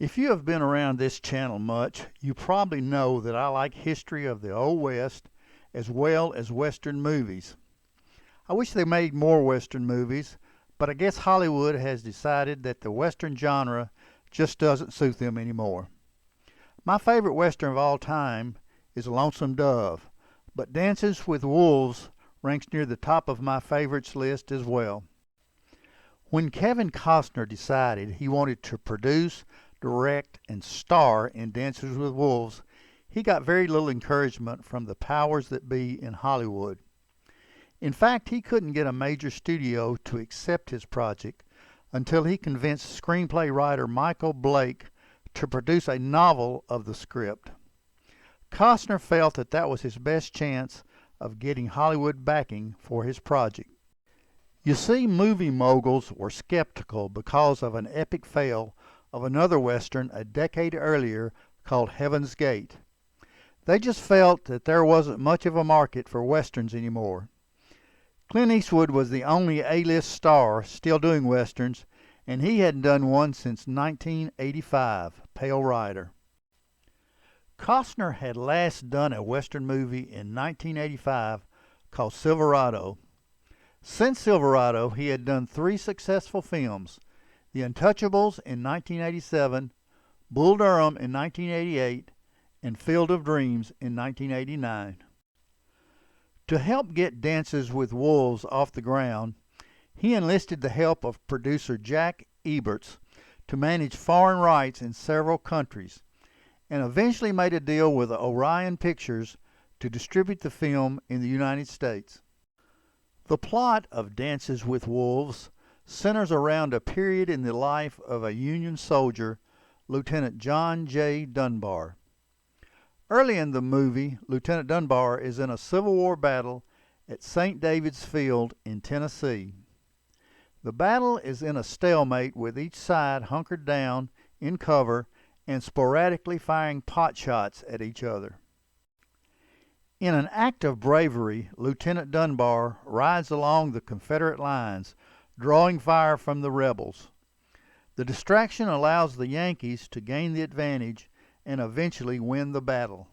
If you have been around this channel much, you probably know that I like history of the Old West as well as Western movies. I wish they made more Western movies, but I guess Hollywood has decided that the Western genre just doesn't suit them anymore. My favorite Western of all time is Lonesome Dove, but Dances with Wolves ranks near the top of my favorites list as well. When Kevin Costner decided he wanted to produce, direct, and star in Dances with Wolves, he got very little encouragement from the powers that be in Hollywood. In fact, he couldn't get a major studio to accept his project until he convinced screenplay writer Michael Blake to produce a novel of the script. Costner felt that that was his best chance of getting Hollywood backing for his project. You see, movie moguls were skeptical because of an epic fail of another Western a decade earlier called Heaven's Gate. They just felt that there wasn't much of a market for Westerns anymore. Clint Eastwood was the only A-list star still doing Westerns, and he hadn't done one since 1985, Pale Rider. Costner had last done a Western movie in 1985 called Silverado. Since Silverado, he had done three successful films: The Untouchables in 1987, Bull Durham in 1988, and Field of Dreams in 1989. To help get Dances with Wolves off the ground, he enlisted the help of producer Jack Eberts to manage foreign rights in several countries, and eventually made a deal with Orion Pictures to distribute the film in the United States. The plot of Dances with Wolves centers around a period in the life of a Union soldier, Lieutenant John J. Dunbar. Early in the movie, Lieutenant Dunbar is in a Civil War battle at St. David's Field in Tennessee. The battle is in a stalemate with each side hunkered down in cover and sporadically firing pot shots at each other. In an act of bravery, Lieutenant Dunbar rides along the Confederate lines, drawing fire from the rebels. The distraction allows the Yankees to gain the advantage and eventually win the battle.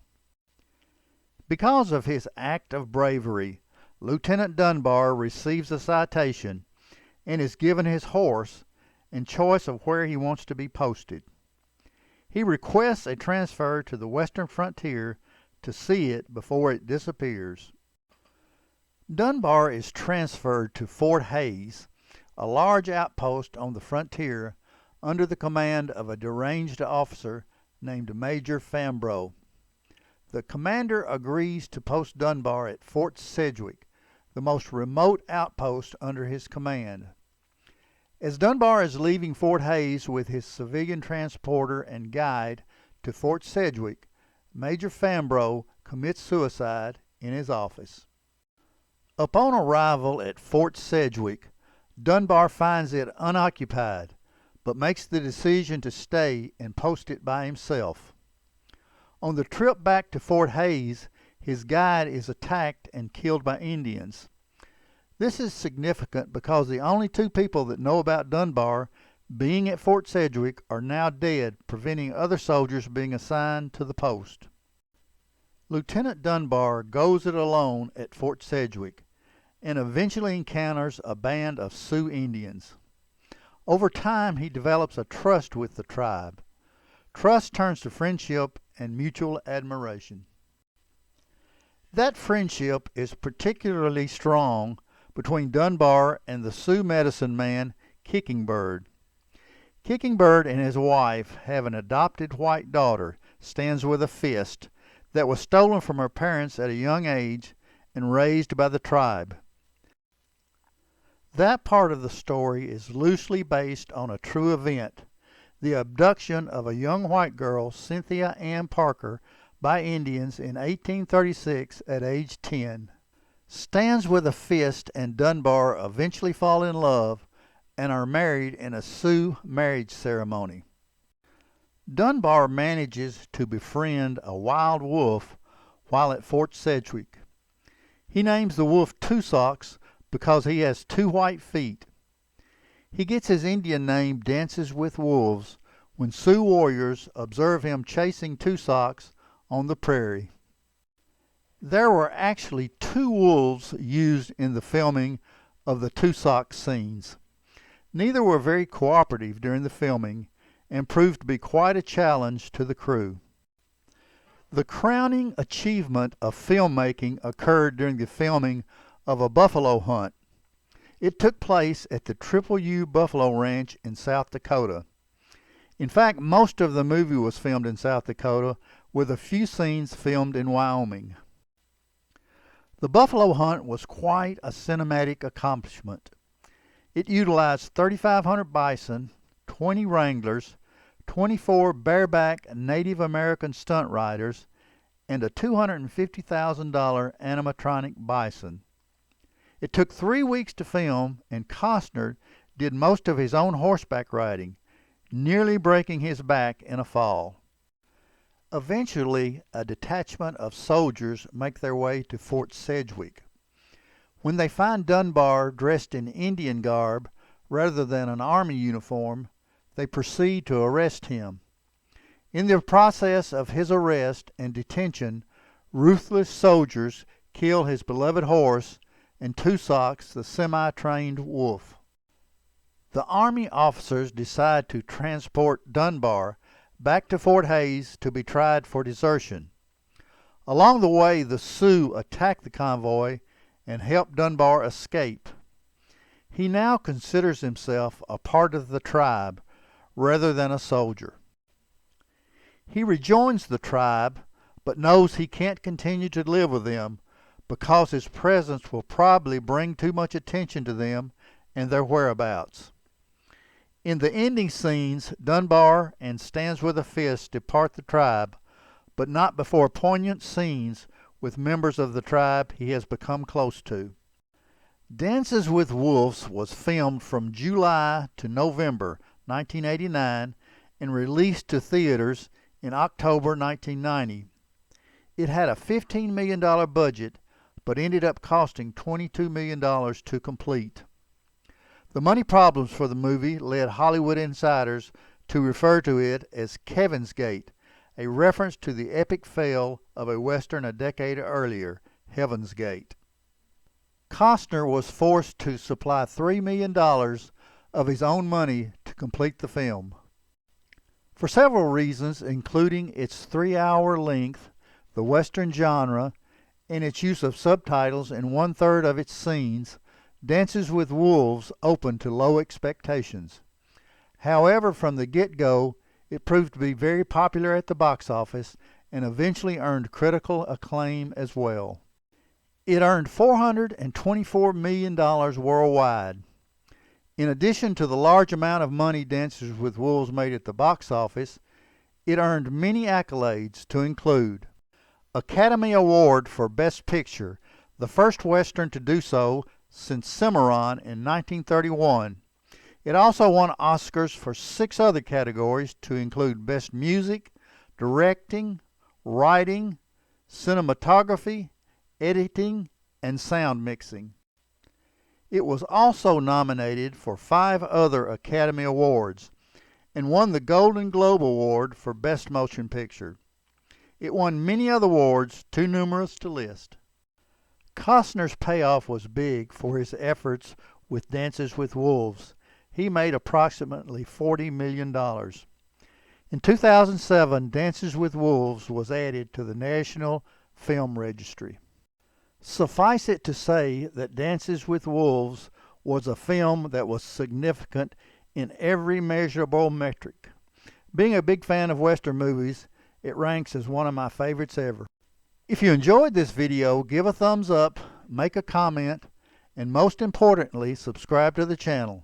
Because of his act of bravery, Lieutenant Dunbar receives a citation and is given his horse and choice of where he wants to be posted. He requests a transfer to the western frontier to see it before it disappears. Dunbar is transferred to Fort Hays, a large outpost on the frontier under the command of a deranged officer named Major Fambro. The commander agrees to post Dunbar at Fort Sedgwick, the most remote outpost under his command. As Dunbar is leaving Fort Hays with his civilian transporter and guide to Fort Sedgwick, Major Fambro commits suicide in his office. Upon arrival at Fort Sedgwick, Dunbar finds it unoccupied, but makes the decision to stay and post it by himself. On the trip back to Fort Hays, his guide is attacked and killed by Indians. This is significant because the only two people that know about Dunbar being at Fort Sedgwick are now dead, preventing other soldiers being assigned to the post. Lieutenant Dunbar goes it alone at Fort Sedgwick and eventually encounters a band of Sioux Indians. Over time, he develops a trust with the tribe. Trust turns to friendship and mutual admiration. That friendship is particularly strong between Dunbar and the Sioux medicine man Kicking Bird. Kicking Bird and his wife have an adopted white daughter, Stands with a Fist, that was stolen from her parents at a young age and raised by the tribe. That part of the story is loosely based on a true event, the abduction of a young white girl, Cynthia Ann Parker, by Indians in 1836 at age 10. Stands with a Fist and Dunbar eventually fall in love and are married in a Sioux marriage ceremony. Dunbar manages to befriend a wild wolf while at Fort Sedgwick. He names the wolf Two Socks because he has 2 white feet. He gets his Indian name Dances with Wolves when Sioux warriors observe him chasing Tusoks on the prairie. There were actually 2 wolves used in the filming of the Tusok scenes. Neither were very cooperative during the filming and proved to be quite a challenge to the crew. The crowning achievement of filmmaking occurred during the filming of a buffalo hunt. It took place at the Triple U Buffalo Ranch in South Dakota. In fact, most of the movie was filmed in South Dakota, with a few scenes filmed in Wyoming. The buffalo hunt was quite a cinematic accomplishment. It utilized 3,500 bison, 20 wranglers, 24 bareback Native American stunt riders, and a $250,000 animatronic bison. It took 3 weeks to film, and Costner did most of his own horseback riding, nearly breaking his back in a fall. Eventually, a detachment of soldiers make their way to Fort Sedgwick. When they find Dunbar dressed in Indian garb rather than an army uniform, they proceed to arrest him. In the process of his arrest and detention, ruthless soldiers kill his beloved horse and Tusoks, the semi-trained wolf. The Army officers decide to transport Dunbar back to Fort Hays to be tried for desertion. Along the way, the Sioux attack the convoy and help Dunbar escape. He now considers himself a part of the tribe rather than a soldier. He rejoins the tribe, but knows he can't continue to live with them because his presence will probably bring too much attention to them and their whereabouts. In the ending scenes, Dunbar and Stands with a Fist depart the tribe, but not before poignant scenes with members of the tribe he has become close to. Dances with Wolves was filmed from July to November 1989 and released to theaters in October 1990. It had a $15 million budget, but ended up costing $22 million to complete. The money problems for the movie led Hollywood insiders to refer to it as Kevin's Gate, a reference to the epic fail of a Western a decade earlier, Heaven's Gate. Costner was forced to supply $3 million of his own money to complete the film. For several reasons, including its 3-hour length, the Western genre, and its use of subtitles in 1/3 of its scenes, Dances with Wolves opened to low expectations. However, from the get-go, it proved to be very popular at the box office and eventually earned critical acclaim as well. It earned $424 million worldwide. In addition to the large amount of money Dances with Wolves made at the box office, it earned many accolades, to include Academy Award for Best Picture, the first Western to do so since Cimarron in 1931. It also won Oscars for 6 other categories, to include Best Music, Directing, Writing, Cinematography, Editing, and Sound Mixing. It was also nominated for 5 other Academy Awards and won the Golden Globe Award for Best Motion Picture. It won many other awards, too numerous to list. Costner's payoff was big for his efforts with Dances with Wolves. He made approximately $40 million. In 2007, Dances with Wolves was added to the National Film Registry. Suffice it to say that Dances with Wolves was a film that was significant in every measurable metric. Being a big fan of Western movies, it ranks as one of my favorites ever. If you enjoyed this video, give a thumbs up, make a comment, and most importantly, subscribe to the channel.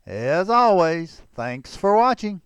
As always, thanks for watching.